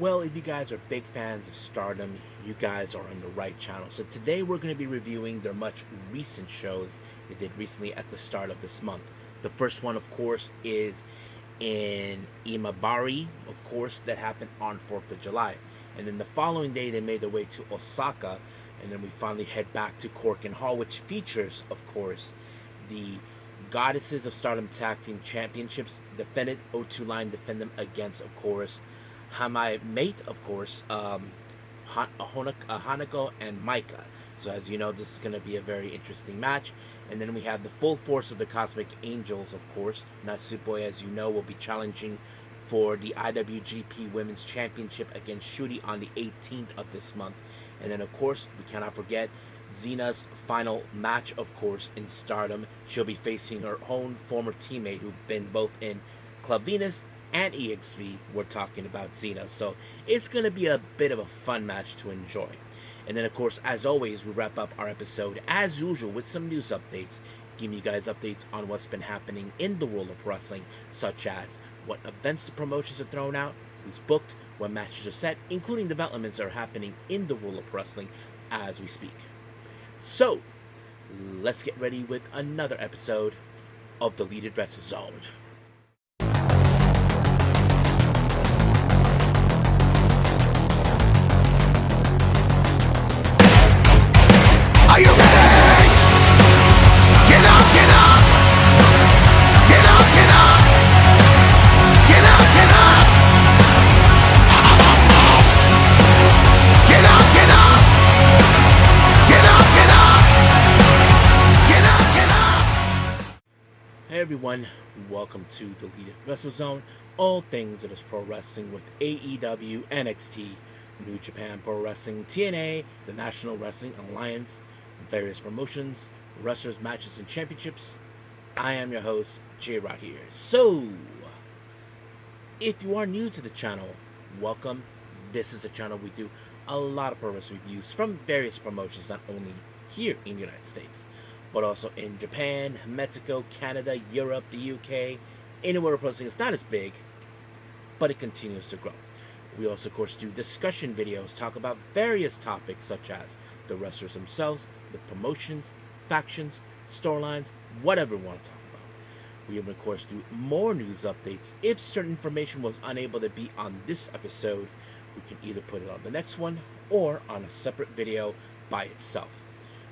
Well, if you guys are big fans of Stardom, you guys are on the right channel. So today we're going to be reviewing their much recent shows they did recently at the start of this month. The first one, of course, is in Imabari, of course, that happened on 4th of July. And then the following day, they made their way to Osaka, and then we finally head back to Korakuen Hall, which features, of course, the Goddesses of Stardom Tag Team Championships defended. O2 Line defend them against, of course, Hamai Mate, of course, Hanako and Maika. So as you know, this is going to be a very interesting match. And then we have the full force of the Cosmic Angels, of course. Natsupoi, as you know, will be challenging for the IWGP Women's Championship against Shuri on the 18th of this month. And then, of course, we cannot forget Xena's final match, of course, in Stardom. She'll be facing her own former teammate who've been both in Club Venus and EXV. We're talking about Xena. So it's going to be a bit of a fun match to enjoy. And then, of course, as always, we wrap up our episode, as usual, with some news updates, giving you guys updates on what's been happening in the world of wrestling, such as what events the promotions are thrown out, who's booked, what matches are set, including developments that are happening in the world of wrestling as we speak. So, let's get ready with another episode of the Deleted Wrestle Zone. Are you ready? Get up, get up! Get up, get up! Get up, get up! Get up, get up! Get up, get up! Get up, get up! Hey everyone, welcome to the Deleted Wrestle Zone. All things that is pro wrestling with AEW, NXT, New Japan Pro Wrestling, TNA, the National Wrestling Alliance, various promotions, wrestlers, matches, and championships. I am your host, J-Rod here. So, if you are new to the channel, welcome. This is a channel we do a lot of pro wrestling reviews from various promotions, not only here in the United States, but also in Japan, Mexico, Canada, Europe, the UK, anywhere pro wrestling is not as big, but it continues to grow. We also, of course, do discussion videos, talk about various topics such as the wrestlers themselves, the promotions, factions, storylines, whatever we want to talk about. We, of course, do more news updates. If certain information was unable to be on this episode, we can either put it on the next one or on a separate video by itself.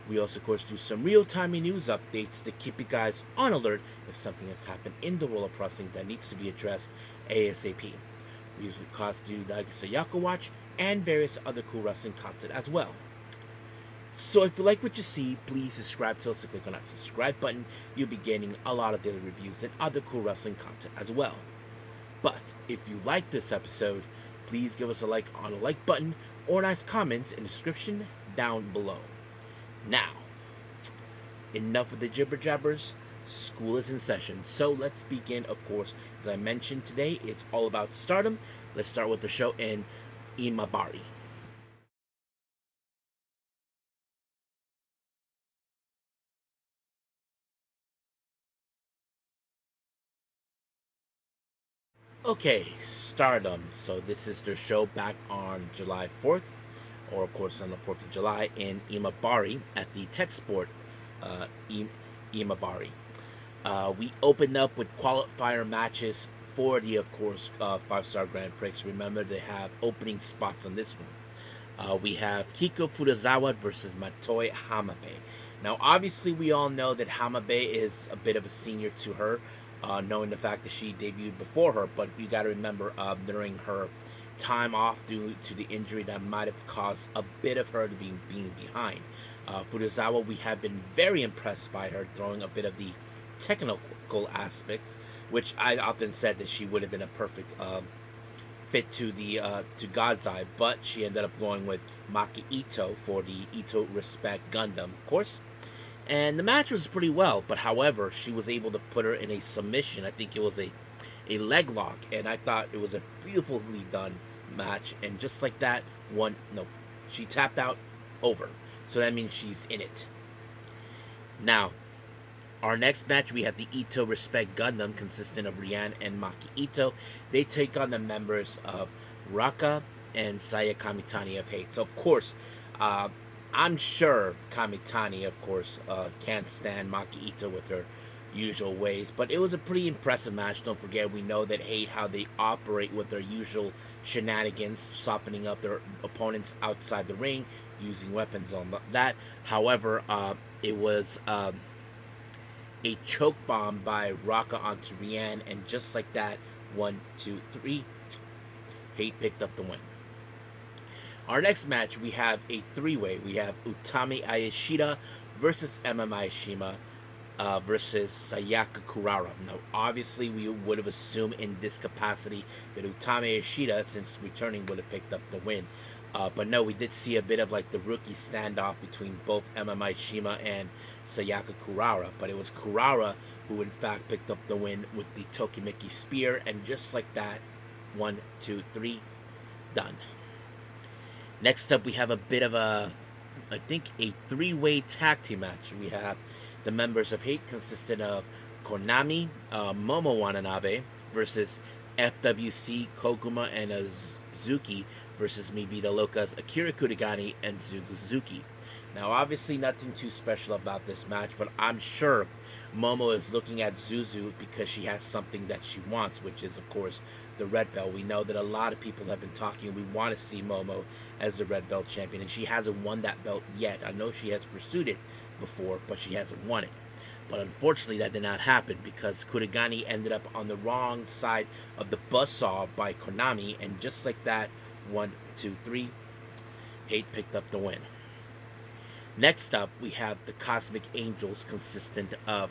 We also, of course, do some real-time news updates to keep you guys on alert if something has happened in the world of wrestling that needs to be addressed ASAP. We usually do the Sayaka Watch and various other cool wrestling content as well. So if you like what you see, please subscribe to us. Click on that subscribe button. You'll be getting a lot of daily reviews and other cool wrestling content as well. But if you like this episode, please give us a like on the like button or a nice comment in the description down below. Now, enough with the jibber jabbers. School is in session, so let's begin. Of course, as I mentioned today, it's all about Stardom. Let's start with the show in Imabari. Okay, Stardom. So this is their show back on July 4th, or of course on the 4th of July in Imabari at the Tech Sport Imabari. We opened up with qualifier matches for the, of course, 5-star Grand Prix. Remember, they have opening spots on this one. We have Kiko Furuzawa versus Matoi Hamabe. Now, obviously, we all know that Hamabe is a bit of a senior to her, knowing the fact that she debuted before her. But you got to remember, during her time off due to the injury, that might have caused a bit of her to be being behind. Furuzawa, we have been very impressed by her, throwing a bit of the technical aspects, which I often said that she would have been a perfect fit to the to God's Eye, but she ended up going with Maki Ito for the Ito Respect Gundam, of course. And the match was pretty well, but however, she was able to put her in a submission. I think it was a leg lock, and I thought it was a beautifully done match. And just like that, she tapped out, over. So that means she's in it. Now, our next match, we have the Ito Respect Gundam, consisting of Rian and Maki Ito. They take on the members of Raka, and Saya Kamitani of Hate. So of course, uh, I'm sure Kamitani, of course, can't stand Maki Ito with her usual ways. But it was a pretty impressive match. Don't forget, we know that Hate how they operate with their usual shenanigans, softening up their opponents outside the ring, using weapons on that. However, it was a choke bomb by Raka onto Rianne, and just like that, 1, 2, 3, Hate picked up the win. Our next match, we have a three-way. We have Utami Ayashida versus Imabari-Ehime versus Sayaka Kurara. Now, obviously, we would have assumed in this capacity that Utami Ayashida, since returning, would have picked up the win. But no, we did see a bit of like the rookie standoff between both Imabari-Ehime and Sayaka Kurara. But it was Kurara who, in fact, picked up the win with the Tokimeki Spear. And just like that, 1, 2, 3, done. Next up, we have a bit of I think, a three-way tag team match. We have the members of Hate consisting of Konami, Momo Watanabe versus FWC, Koguma, and Azuki versus Mibita Loca's Akira Kurigani and Suzuki. Now, obviously, nothing too special about this match, but I'm sure Momo is looking at Zuzu because she has something that she wants, which is, of course, the red belt. We know that a lot of people have been talking. We want to see Momo as the red belt champion, and she hasn't won that belt yet. I know she has pursued it before, but she hasn't won it. But unfortunately, that did not happen because Kurigani ended up on the wrong side of the buzzsaw by Konami, and just like that, 1, 2, 3, Hate picked up the win. Next up, we have the Cosmic Angels consistent of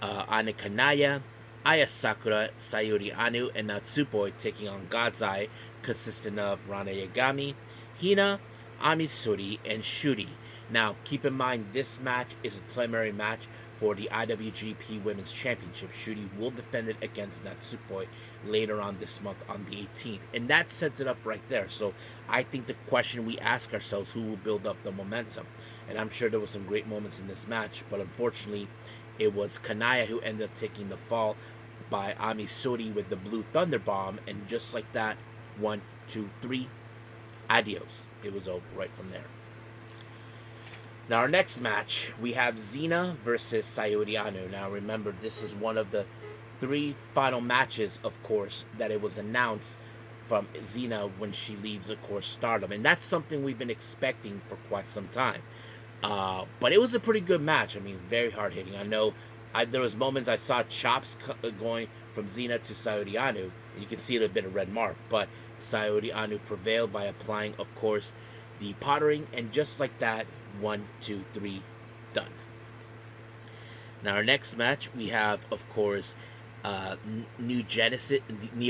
Ana Kanaya, Aya Sakura, Sayuri Anu, and Natsupoi taking on God's Eye, consisting of Rana Yagami, Hina, Amisuri, and Shuri. Now, keep in mind, this match is a preliminary match for the IWGP Women's Championship. Shuri will defend it against Natsupoi later on this month on the 18th. And that sets it up right there. So I think the question we ask ourselves, who will build up the momentum? And I'm sure there were some great moments in this match, but unfortunately, it was Kanaya who ended up taking the fall by Amisuri with the Blue Thunder Bomb, and just like that, 1, 2, 3, adios. It was over right from there. Now, our next match, we have Xena versus Sayuri Anu. Now, remember, this is one of the 3 final matches, of course, that it was announced from Xena when she leaves, of course, Stardom. And that's something we've been expecting for quite some time. But it was a pretty good match. I mean, very hard-hitting. I know there was moments I saw chops going from Xena to Sayuri Anu, and you can see a little bit of red mark. But Sayuri Anu prevailed by applying, of course, the pottering, and just like that, 1, 2, 3, done. Now, our next match, we have, of course, Neo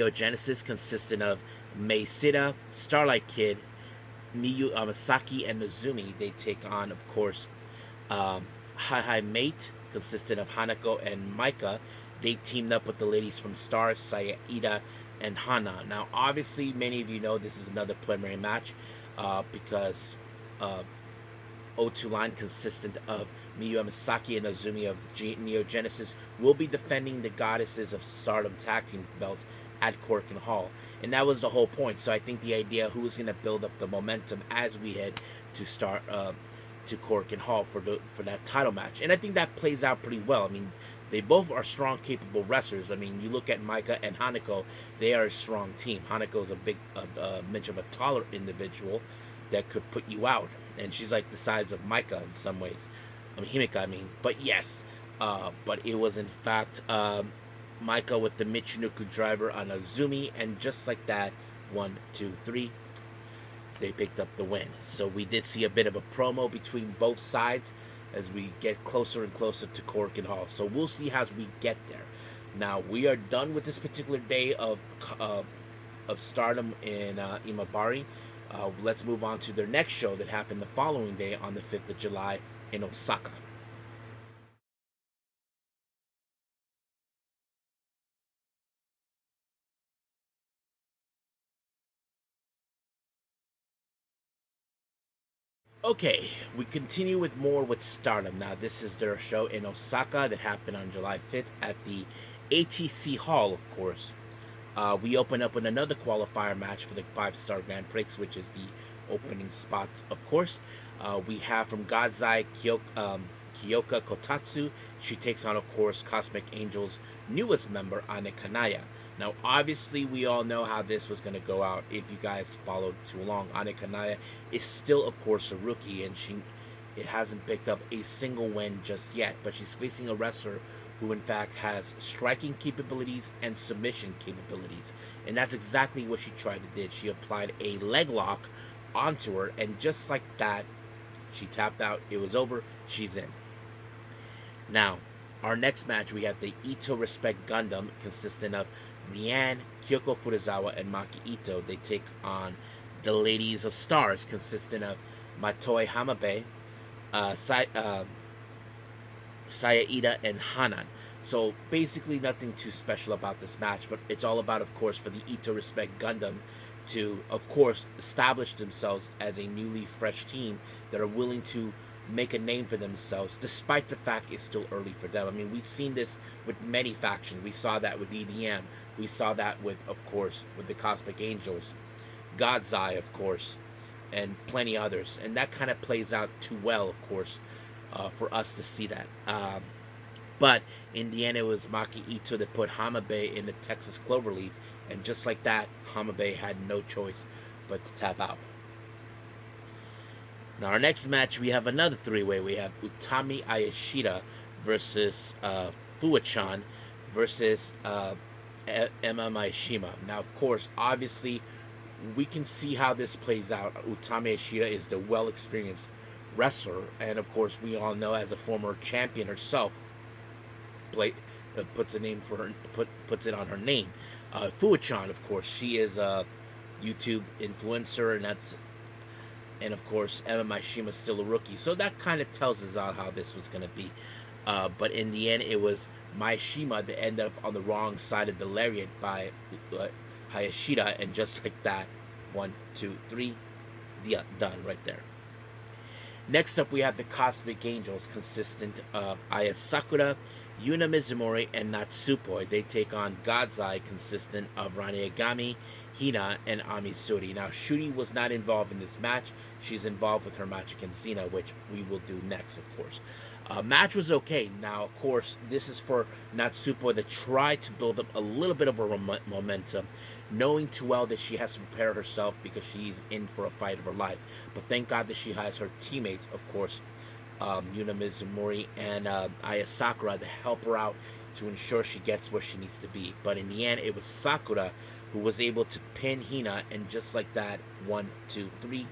Genesis, consisting of Mei Sita, Starlight Kid, Miyu Amasaki, and Nozumi. They take on, of course, Hi Mate, consisting of Hanako and Maika. They teamed up with the ladies from Star, Saida, and Hana. Now, obviously, many of you know this is another preliminary match because O2 line consistent of Miyu Amasaki and Nozumi of Neo Genesis will be defending the Goddesses of Stardom tag team belts at Korakuen Hall, and that was the whole point. So I think the idea who is going to build up the momentum as we head to start to Korakuen Hall for that title match, and I think that plays out pretty well. I mean, they both are strong, capable wrestlers. I mean, you look at Maika and Hanako; they are a strong team. Hanako is a big, much of a taller individual that could put you out, and she's like the size of Maika in some ways. I mean, Himeka, I mean, but yes, but it was in fact Maika with the Michinoku driver on Azumi, and just like that, 1, 2, 3, they picked up the win. So we did see a bit of a promo between both sides as we get closer and closer to Korakuen Hall. So we'll see how we get there. Now, we are done with this particular day of Stardom in Imabari. Let's move on to their next show that happened the following day on the 5th of July in Osaka. Okay, we continue with more with Stardom. Now, this is their show in Osaka that happened on July 5th at the ATC Hall, of course. We open up with another qualifier match for the 5-star Grand Prix, which is the opening spot, of course. We have from Godzai Kyoka Kotatsu. She takes on, of course, Cosmic Angel's newest member, Ane Kanaya. Now, obviously, we all know how this was going to go out if you guys followed too long. Ane Kanaya is still, of course, a rookie, and it hasn't picked up a single win just yet, but she's facing a wrestler who in fact has striking capabilities and submission capabilities. And that's exactly what she tried to do. She applied a leg lock onto her, and just like that, she tapped out. It was over. She's in. Now, our next match, we have the Ito Respect Gundam, consisting of Rian, Kyoko Furuzawa, and Maki Ito. They take on the Ladies of Stars, consisting of Matoi Hamabe, Sayaida, and Hanan. So basically nothing too special about this match, but it's all about, of course, for the Ito Respect Gundam to, of course, establish themselves as a newly fresh team that are willing to make a name for themselves, despite the fact it's still early for them. I mean, we've seen this with many factions. We saw that with EDM. We saw that with, of course, with the Cosmic Angels, God's Eye, of course, and plenty others. And that kind of plays out too well, of course, for us to see that. But in the end, it was Maki Ito that put Hamabe in the Texas Cloverleaf, and just like that, Hamabe had no choice but to tap out. Now, our next match, we have another three-way. We have Utami Ayashida versus Fuwachan versus Emma Maishima. Now, of course, obviously, we can see how this plays out. Utami Ayashida is the well-experienced wrestler, and of course, we all know as a former champion herself, puts a name for her, puts it on her name. Fuwachan, of course, she is a YouTube influencer, and of course, Emma Maishima is still a rookie, so that kind of tells us out how this was going to be. But in the end, it was Maishima that ended up on the wrong side of the lariat by Hayashida, and just like that, 1, 2, 3, done right there. Next up, we have the Cosmic Angels, consistent of Aya Sakura, Yuna Mizumori, and Natsupoi. They take on God's Eye, consistent of Rani Agami, Hina, and Ami Suri. Now, Shuri was not involved in this match. She's involved with her match against Xena, which we will do next, of course. Match was okay. Now, of course, this is for Natsupoi to try to build up a little bit of a momentum, knowing too well that she has to prepare herself because she's in for a fight of her life. But thank God that she has her teammates, of course, Yuna Mizumori and Aya Sakura, to help her out to ensure she gets where she needs to be. But in the end, it was Sakura who was able to pin Hina, and just like that, 1, 2, 3,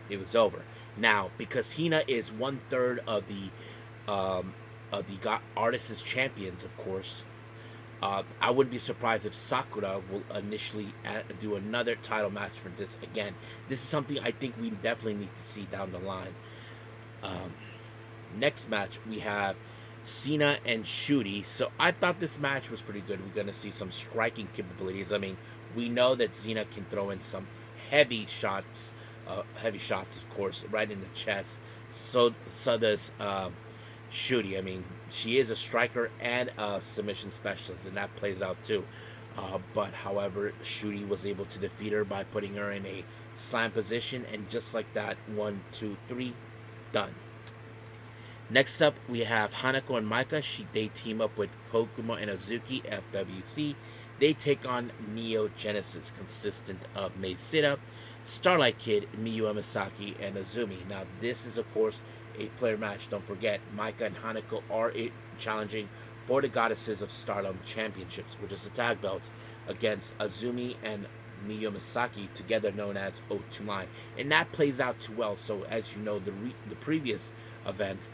it was over. Now, because Hina is 1/3 of the Artists Champions, of course, I wouldn't be surprised if Sakura will initially do another title match for this again. This is something I think we definitely need to see down the line. Next match, we have Xena and Shuri. So I thought this match was pretty good. We're going to see some striking capabilities. I mean, we know that Xena can throw in some heavy shots, of course, right in the chest. So does Shuri. I mean, she is a striker and a submission specialist, and that plays out too. But however, Shuri was able to defeat her by putting her in a slam position, and just like that, 1, 2, 3, done. Next up, we have Hanako and Maika. They team up with Kokumo and Ozuki, FWC. They take on Neo Genesis, consistent of Mei Sita, Starlight Kid, Miyu Emisaki, and Azumi. Now, this is, of course, a player match. Don't forget, Maika and Hanako are challenging for the Goddesses of Stardom Championships, which is the tag belts, against Azumi and Miyu Emisaki, together known as O2 And that plays out too well. So, as you know, the previous event,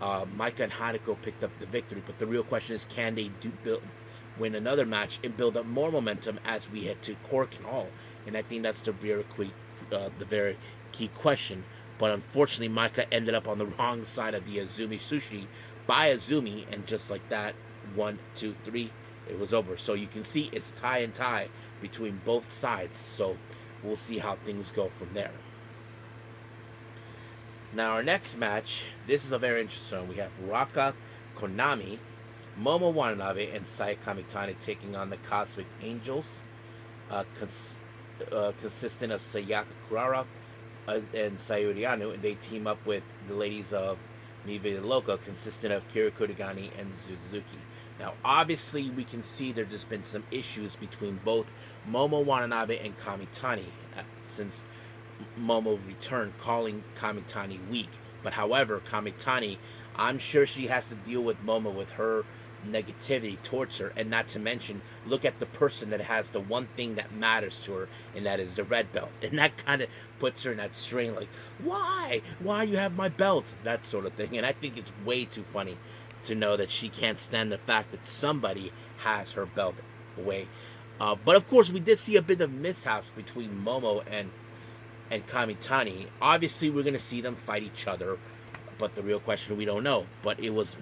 Maika and Hanako picked up the victory, but the real question is, can they win another match and build up more momentum as we head to Korakuen Hall? And I think that's the very key question. But unfortunately, Maika ended up on the wrong side of the Azumi Sushi by Azumi, and just like that, 1, 2, 3, it was over. So you can see it's tie and tie between both sides. So we'll see how things go from there. Now, our next match, this is a very interesting one. We have Raka Konami, Momo Watanabe, and Sai Kamitani taking on the Cosmic Angels. consistent of Sayaka Kurara and Sayuri Anu, and they team up with the ladies of Mi Vida Loca, consistent of Kira Kurigani and Suzuki. Now, obviously, we can see there's been some issues between both Momo Watanabe and Kamitani since Momo returned, calling Kamitani weak. But however, Kamitani, I'm sure she has to deal with Momo with her negativity towards her, and not to mention, look at the person that has the one thing that matters to her, and that is the red belt. And that kind of puts her in that strain, like, why you have my belt, that sort of thing. And I think it's way too funny to know that she can't stand the fact that somebody has her belt away. But of course, we did see a bit of mishaps between Momo and Kamitani. Obviously, we're going to see them fight each other, but the real question, we don't know. But it was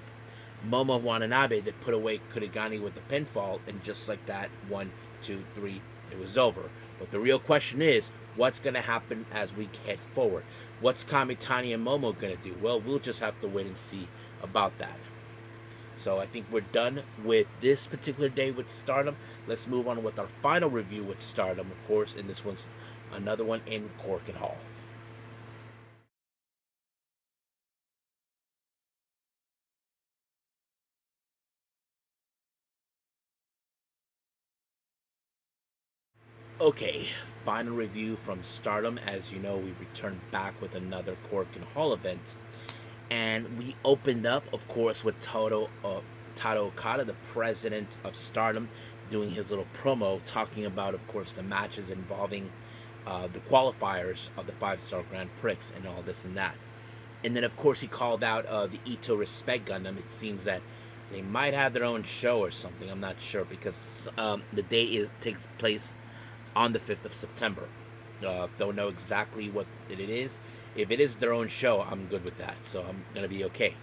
Momo Watanabe that put away Kurigani with the pinfall, and just like that, 1, 2, 3, it was over. But the real question is, what's going to happen as we head forward? What's Kamitani and Momo going to do? Well, we'll just have to wait and see about that. So I think we're done with this particular day with Stardom. Let's move on with our final review with Stardom, of course, and this one's another one in Korakuen Hall. Okay, final review from Stardom. As you know, we returned back with another Korakuen Hall event, and we opened up, of course, with Tado Okada, the president of Stardom, doing his little promo, talking about, of course, the matches involving the qualifiers of the 5-star Grand Prix and all this and that. And then, of course, he called out the Ito Respect Gundam. It seems that they might have their own show or something. I'm not sure, because the day takes place on the 5th of September. Don't know exactly what it is. If it is their own show, I'm good with that. So I'm going to be okay.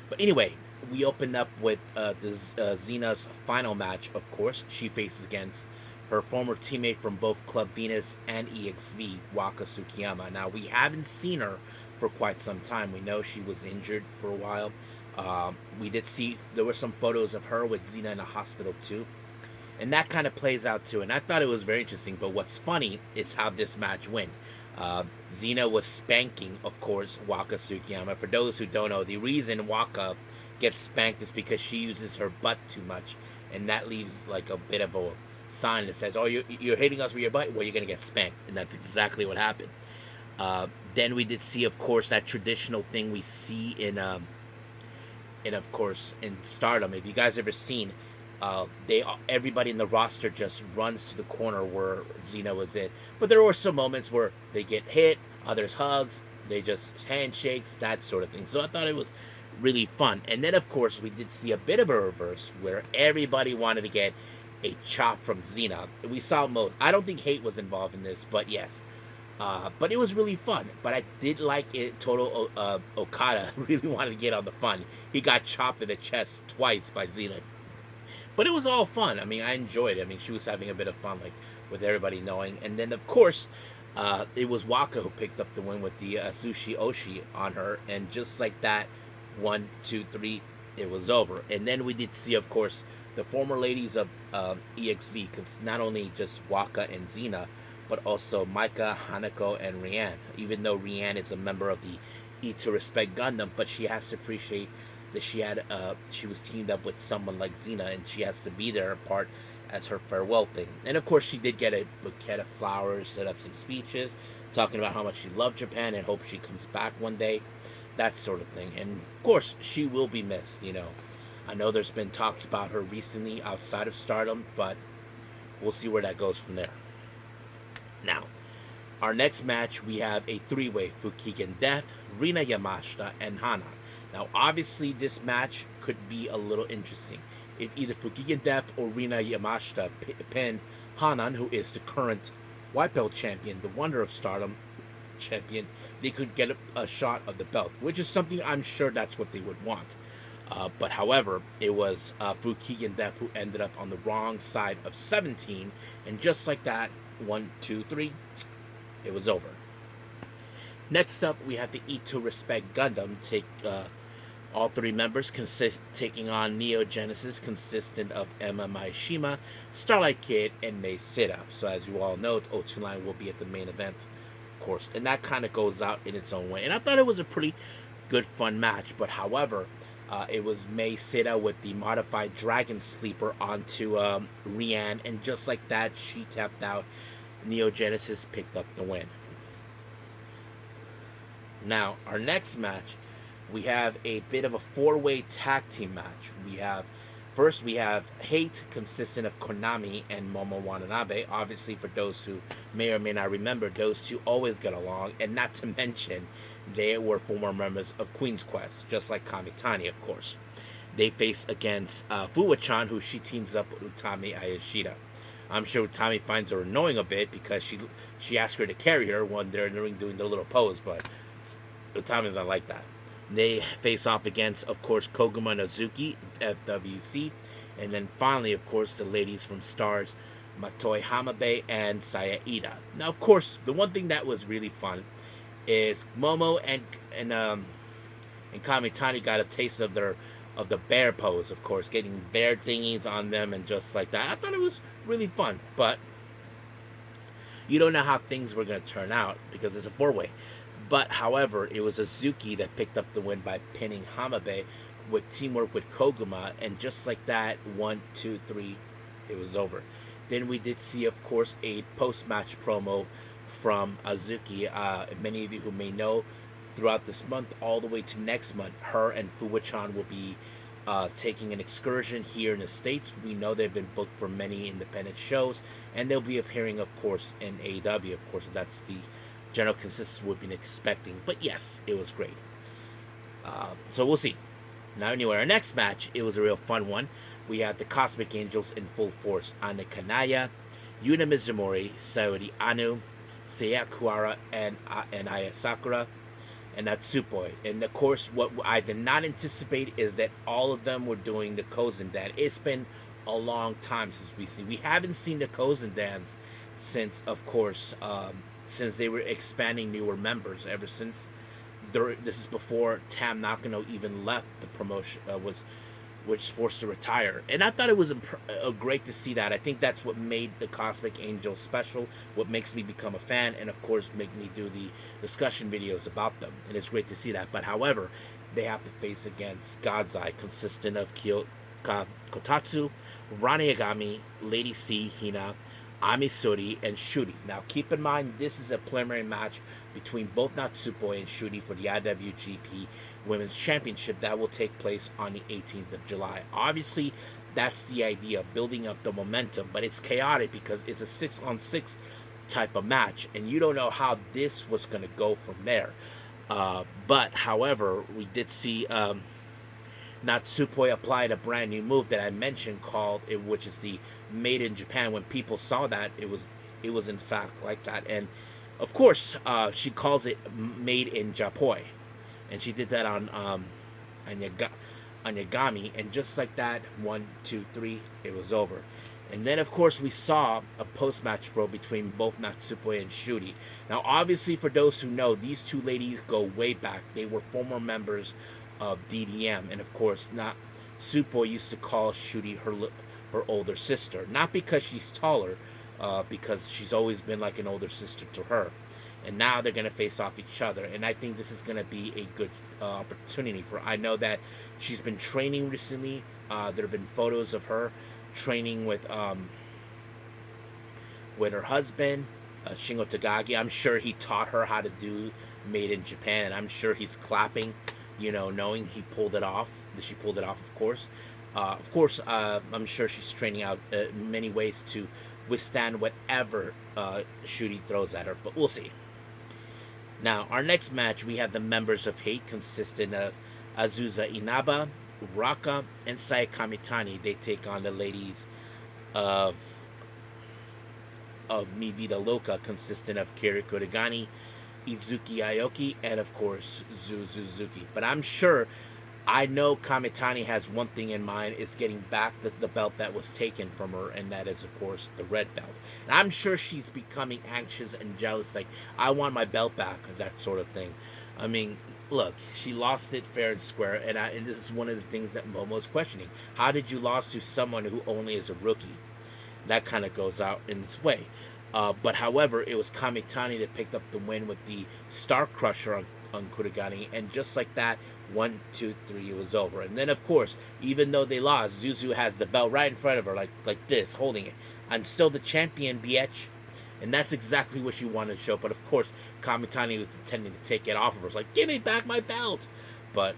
But anyway, we opened up with Xena's final match, of course. She faces against her former teammate from both Club Venus and EXV, Waka Tsukiyama. Now, we haven't seen her for quite some time. We know she was injured for a while. We did see there were some photos of her with Xena in a hospital too, and that kind of plays out too. And I thought it was very interesting. But what's funny is how this match went. Xena was spanking, of course, Waka Tsukiyama. For those who don't know, the reason Waka gets spanked is because she uses her butt too much, and that leaves like a bit of a sign that says, "Oh, you're hitting us with your butt. Well, you're gonna get spanked," and that's exactly what happened. Then we did see, of course, that traditional thing we see in of course in Stardom. If you guys ever seen, everybody in the roster just runs to the corner where Xena was in. But there were some moments where they get hit, others hugs, they just handshakes, that sort of thing. So I thought it was really fun. And then, of course, we did see a bit of a reverse where everybody wanted to get a chop from Xena. We saw most. I don't think Hate was involved in this, but yes. But it was really fun. But I did like it. Okada really wanted to get on the fun. He got chopped in the chest twice by Xena. But it was all fun. I mean, I enjoyed it. I mean, she was having a bit of fun, like, with everybody knowing. And then, of course, it was Waka who picked up the win with the Sushi Oshi on her. And just like that, 1, 2, 3, it was over. And then we did see, of course, the former ladies of EXV, because not only just Waka and Xena, but also Maika, Hanako, and Rianne. Even though Rianne is a member of the Eat to Respect Gundam, but she has to appreciate that she was teamed up with someone like Xena, and she has to be there apart as her farewell thing. And of course, she did get a bouquet of flowers, set up some speeches, talking about how much she loved Japan and hopes she comes back one day, that sort of thing. And of course, she will be missed. I know there's been talks about her recently outside of Stardom, but we'll see where that goes from there. Now, our next match, we have a three-way Fukigen Death, Rina Yamashita, and Hana. Now, obviously, this match could be a little interesting. If either Fukigen Death or Rina Yamashita pin Hanan, who is the current White Belt champion, the Wonder of Stardom champion, they could get a shot of the belt, which is something I'm sure that's what they would want. But however, it was Fukigen Death who ended up on the wrong side of 17, and just like that, 1, 2, 3, it was over. Next up, we have the Eat to Respect Gundam take All three members taking on Neo Genesis, consistent of Emma Maishima, Starlight Kid, and Mei Sita. So as you all know, Otunline will be at the main event, of course, and that kind of goes out in its own way. And I thought it was a pretty good, fun match. But however, it was Mei Sita with the modified Dragon Sleeper onto Rian, and just like that, she tapped out. Neo Genesis picked up the win. Now, our next match, we have a bit of a four-way tag team match. We have Hate, consistent of Konami and Momo Watanabe. Obviously, for those who may or may not remember, those two always get along, and not to mention, they were former members of Queen's Quest, just like Kamitani, of course. They face against Fuwa-chan, who she teams up with Utami Ayashida. I'm sure Utami finds her annoying a bit because she asked her to carry her when they're in the ring doing the little pose, but Utami's not like that. They face off against, of course, Koguma and Azuki, FWC, and then finally, of course, the ladies from Stars, Matoi Hamabe and Saya Ida. Now, of course, the one thing that was really fun is Momo and Kamitani got a taste of the bear pose, of course, getting bear thingies on them and just like that. I thought it was really fun, but you don't know how things were going to turn out because it's a four-way. But however, it was Azuki that picked up the win by pinning Hamabe with teamwork with Koguma, and just like that, 1, 2, 3, it was over. Then we did see, of course, a post-match promo from Azuki. Many of you who may know, throughout this month all the way to next month, her and Fuwa-chan will be taking an excursion here in the States. We know they've been booked for many independent shows, and they'll be appearing, of course, in AEW. Of course, that's the general consensus we've been expecting. But yes, it was great. So we'll see. Now, anyway, our next match, it was a real fun one. We had the Cosmic Angels in full force. Ana Kanaya, Yuna Mizumori, Sayori Anu, Seiya Kuara, and Aya Sakura, and Natsupoi. And of course, what I did not anticipate is that all of them were doing the Kozen dance. It's been a long time since we haven't seen the Kozen dance since, of course, since they were expanding newer members. Ever since this is before Tam Nakano even left the promotion, was forced to retire. And I thought it was great to see that. I think that's what made the Cosmic Angels special, what makes me become a fan, and of course make me do the discussion videos about them. And it's great to see that. But however, they have to face against God's Eye, consistent of Kotatsu, Rani Agami, Lady C, Hina, Amisuri, and Shuri. Now keep in mind, this is a preliminary match between both Natsupoi and Shuri for the IWGP Women's Championship that will take place on the 18th of July. Obviously, that's the idea, building up the momentum, but it's chaotic because it's a 6-on-6 type of match, and you don't know how this was going to go from there. But however, we did see Natsupoi applied a brand new move that I mentioned which is the Made in Japan. When people saw that, it was in fact like that. And of course, she calls it Made in Japoi, and she did that on Yagami, and just like that, 1, 2, 3, it was over. And then, of course, we saw a post-match pro between both Natsupoi and Shuri. Now, obviously, for those who know, these two ladies go way back. They were former members of DDM, and of course, Natsupoi used to call Shuri her older sister, not because she's taller, because she's always been like an older sister to her. And now they're going to face off each other, and I think this is going to be a good opportunity for her. I know that she's been training recently. There have been photos of her training with her husband, Shingo Tagagi. I'm sure he taught her how to do Made in Japan, and I'm sure he's clapping, knowing she pulled it off, of course. I'm sure she's training out many ways to withstand whatever Shuri throws at her, but we'll see. Now, our next match, we have the members of Hate, consisting of Azusa Inaba, Raka, and Saya Kamitani. They take on the ladies of Mi Vida Loca, consisting of Kiri Kurigani, Izuki Aoki, and of course Suzuki. But I know Kamitani has one thing in mind. It's getting back the belt that was taken from her, and that is, of course, the red belt. And I'm sure she's becoming anxious and jealous, like, I want my belt back, that sort of thing. I mean, look, she lost it fair and square, and this is one of the things that Momo's questioning. How did you lose to someone who only is a rookie? That kind of goes out in its way. But however, it was Kamitani that picked up the win with the Star Crusher on Kurigani, and just like that, 1, 2, 3, it was over. And then of course, even though they lost, Zuzu has the belt right in front of her, like this, holding it. I'm still the champion, bitch. And that's exactly what she wanted to show. But of course, Kamitani was intending to take it off of her. It's like, give me back my belt. But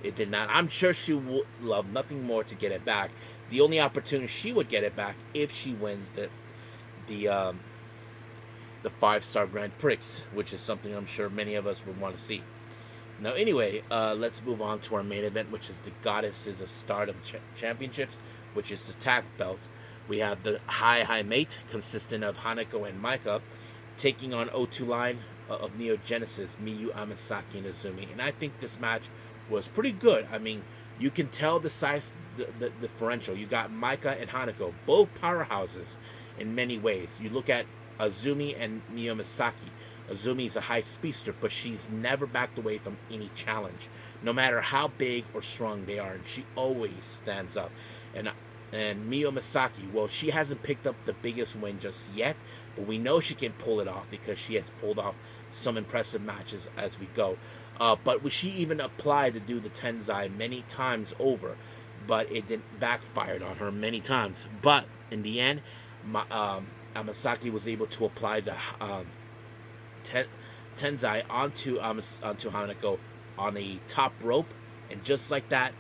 it did not. I'm sure she would love nothing more to get it back. The only opportunity she would get it back if she wins the 5-star Grand Prix, which is something I'm sure many of us would want to see. Now, anyway, let's move on to our main event, which is the Goddesses of Stardom Championships, which is the tag belt. We have the High Mate, consisting of Hanako and Maika, taking on O2 line of Neo Genesis, Miyu Amasaki and Azumi. And I think this match was pretty good. I mean, you can tell the size, the differential. You got Maika and Hanako, both powerhouses in many ways. You look at Azumi and Miyu Amasaki. Azumi is a high speedster, but she's never backed away from any challenge, no matter how big or strong they are, and she always stands up. And Miyu Amasaki, well, she hasn't picked up the biggest win just yet, but we know she can pull it off because she has pulled off some impressive matches as we go. But she even applied to do the Tenzai many times over, but it didn't backfired on her many times. But in the end, Amasaki was able to apply the Tenzai onto Hanako on a top rope, and just like that,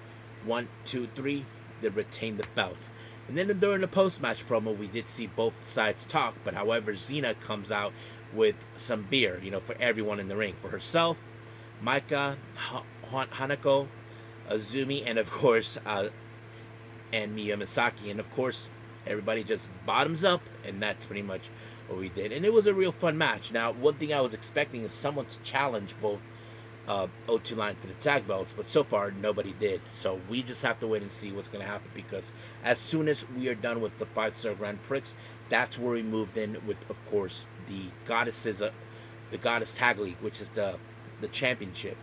1, 2, 3, they retained the belts. And then during the post-match promo, we did see both sides talk, but however, Xena comes out with some beer, for everyone in the ring, for herself, Maika, Hanako, Azumi, and of course, and Miyu Amasaki, and of course, everybody just bottoms up, and that's pretty much what we did. And it was a real fun match. Now, one thing I was expecting is someone to challenge both O2 line for the tag belts, but so far nobody did. So we just have to wait and see what's going to happen, because as soon as we are done with the 5-star Grand Prix, that's where we moved in with, of course, the Goddess Tag League, which is the championship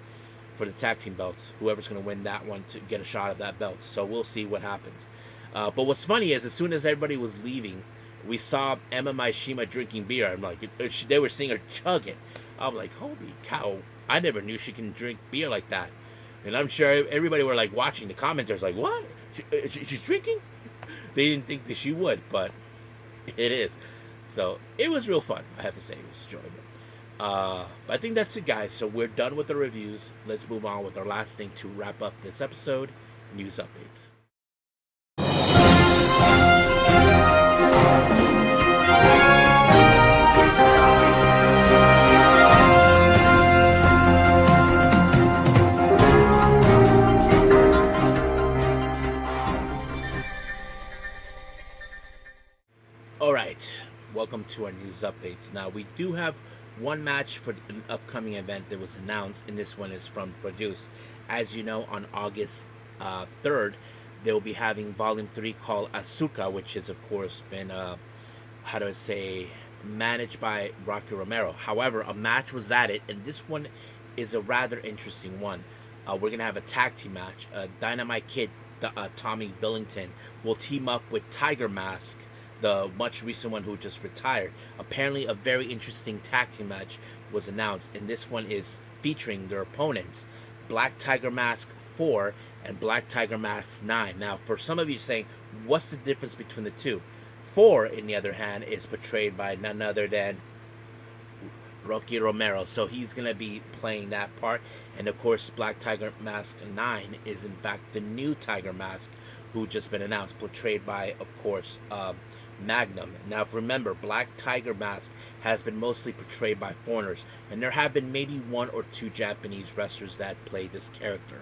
for the tag team belts. Whoever's going to win that one to get a shot at that belt. So we'll see what happens. But what's funny is, as soon as everybody was leaving, we saw Emma Maishima drinking beer. I'm like, they were seeing her chug it. I'm like, holy cow, I never knew she can drink beer like that. And I'm sure everybody were like watching the commenters, like, what? She's drinking? They didn't think that she would, but it is. So it was real fun, I have to say. It was enjoyable. But I think that's it, guys. So we're done with the reviews. Let's move on with our last thing to wrap up this episode: news updates. Alright, welcome to our news updates. Now, we do have one match for an upcoming event that was announced, and this one is from Produce. As you know, on August 3rd, they will be having Volume 3 called Asuka, which has, of course, been, managed by Rocky Romero. However, a match was added, and this one is a rather interesting one. We're going to have a tag team match. Dynamite Kid, Tommy Billington, will team up with Tiger Mask, the much recent one who just retired. Apparently, a very interesting tag team match was announced, and this one is featuring their opponents, Black Tiger Mask 4 and Black Tiger Mask 9. Now, for some of you saying, what's the difference between the two? 4, on the other hand, is portrayed by none other than Rocky Romero, so he's going to be playing that part. And of course, Black Tiger Mask 9 is in fact the new Tiger Mask, who just been announced, portrayed by, of course, Magnum. Now, remember, Black Tiger Mask has been mostly portrayed by foreigners, and there have been maybe 1 or 2 Japanese wrestlers that play this character.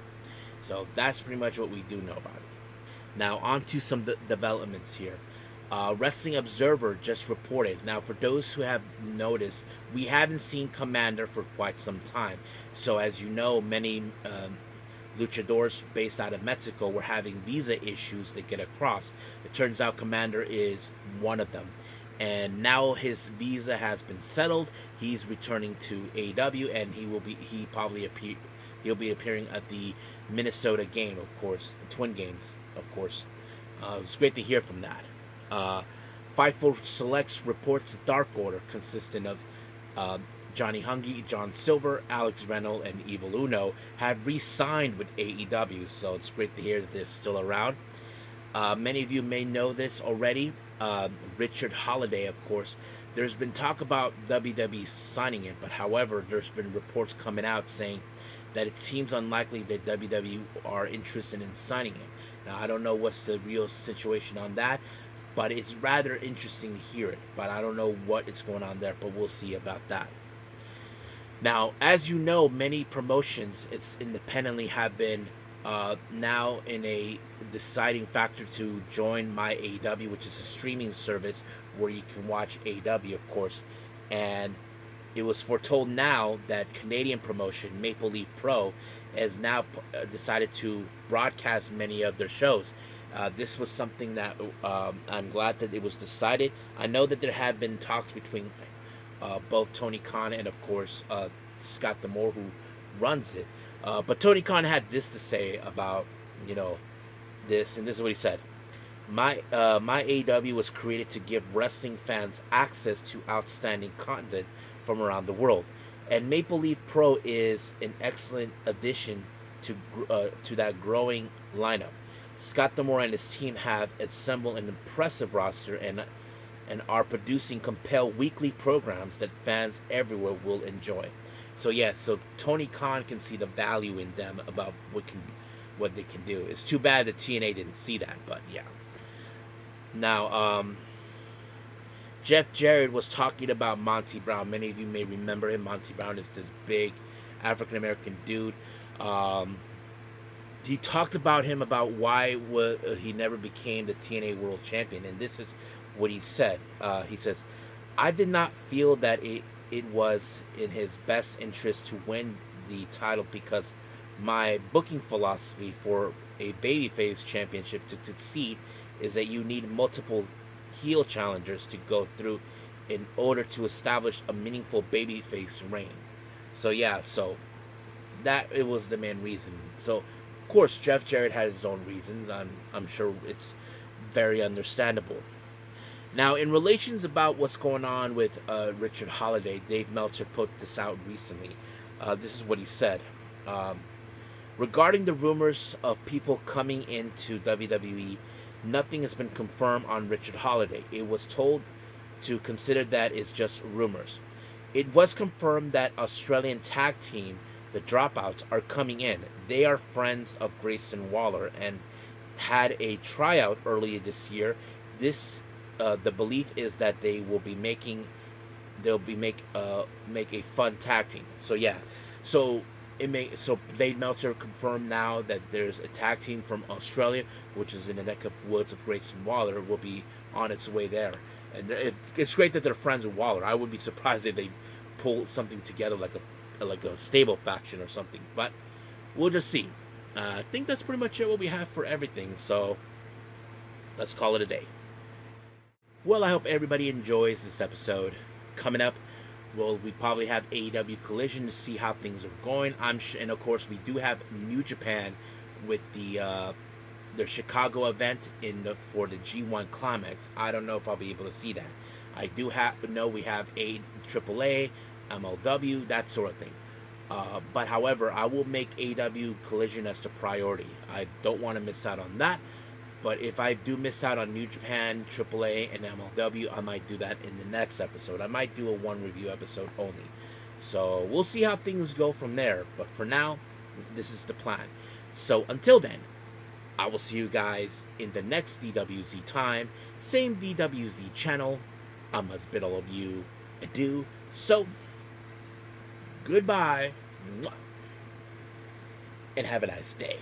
So that's pretty much what we do know about it. Now, on to some developments here. Wrestling Observer just reported. Now, for those who have noticed, we haven't seen Commander for quite some time. So, as you know, many luchadors based out of Mexico were having visa issues to get across. It turns out Commander is one of them. and now his visa has been settled. He's returning to AEW, and he'll be appearing at the Minnesota game, of course, Twin Games, of course. It's great to hear from that. Uh, Fightful Selects reports the Dark Order, consisting of uh, Johnny Hungy, John Silver, Alex Reynolds, and Evil Uno, have re-signed with AEW, so it's great to hear that they're still around. Many of you may know this already. Richard Holliday, of course. There's been talk about WWE signing him, but however, there's been reports coming out saying that it seems unlikely that WWE are interested in signing him. Now, I don't know what's the real situation on that, but it's rather interesting to hear it. But I don't know what is going on there, but we'll see about that. Now, as you know, many promotions, it's independently, have been now in a deciding factor to join My AEW, which is a streaming service where you can watch AEW, of course. And it was foretold now that Canadian promotion Maple Leaf Pro has now decided to broadcast many of their shows. This was something that I'm glad that it was decided. I know that there have been talks between both Tony Khan and, of course, Scott D'Amore, who runs it. But Tony Khan had this to say about, this, and this is what he said. My AEW was created to give wrestling fans access to outstanding content from around the world, and Maple Leaf Pro is an excellent addition to that growing lineup. Scott D'Amore and his team have assembled an impressive roster and are producing compelling weekly programs that fans everywhere will enjoy. So yes, so Tony Khan can see the value in them about what they can do. It's too bad that TNA didn't see that, but yeah. Now, Jeff Jarrett was talking about Monty Brown. Many of you may remember him. Monty Brown is this big African American dude. He talked about him about why he never became the TNA World Champion, and this is what he said. He says, "I did not feel that it was in his best interest to win the title because my booking philosophy for a babyface championship to succeed is that you need multiple heel challengers to go through in order to establish a meaningful babyface reign." So yeah, so that it was the main reason. So of course Jeff Jarrett had his own reasons. I'm sure it's very understandable. Now, in relations about what's going on with Richard Holliday, Dave Meltzer put this out recently. This is what he said. Regarding the rumors of people coming into WWE, nothing has been confirmed on Richard Holliday. It was told to consider that it's just rumors. It was confirmed that Australian tag team, the Dropouts, are coming in. They are friends of Grayson Waller and had a tryout earlier this year. The belief is that they'll make a fun tag team. So yeah, so Dave Meltzer confirmed now that there's a tag team from Australia, which is in the neck of woods of Grayson Waller, will be on its way there, and it's great that they're friends with Waller. I wouldn't be surprised if they pull something together like a stable faction or something, but we'll just see. I think that's pretty much it what we have for everything. So let's call it a day. Well, I hope everybody enjoys this episode. Coming up, we probably have AEW Collision to see how things are going. And of course, we do have New Japan with their Chicago event for the G1 Climax. I don't know if I'll be able to see that. I do know we have AAA, MLW, that sort of thing. But however, I will make AEW Collision as the priority. I don't want to miss out on that. But if I do miss out on New Japan, AAA, and MLW, I might do that in the next episode. I might do a one review episode only. So we'll see how things go from there. But for now, this is the plan. So until then, I will see you guys in the next DWZ time. Same DWZ channel. I must bid all of you adieu. So, goodbye. And have a nice day.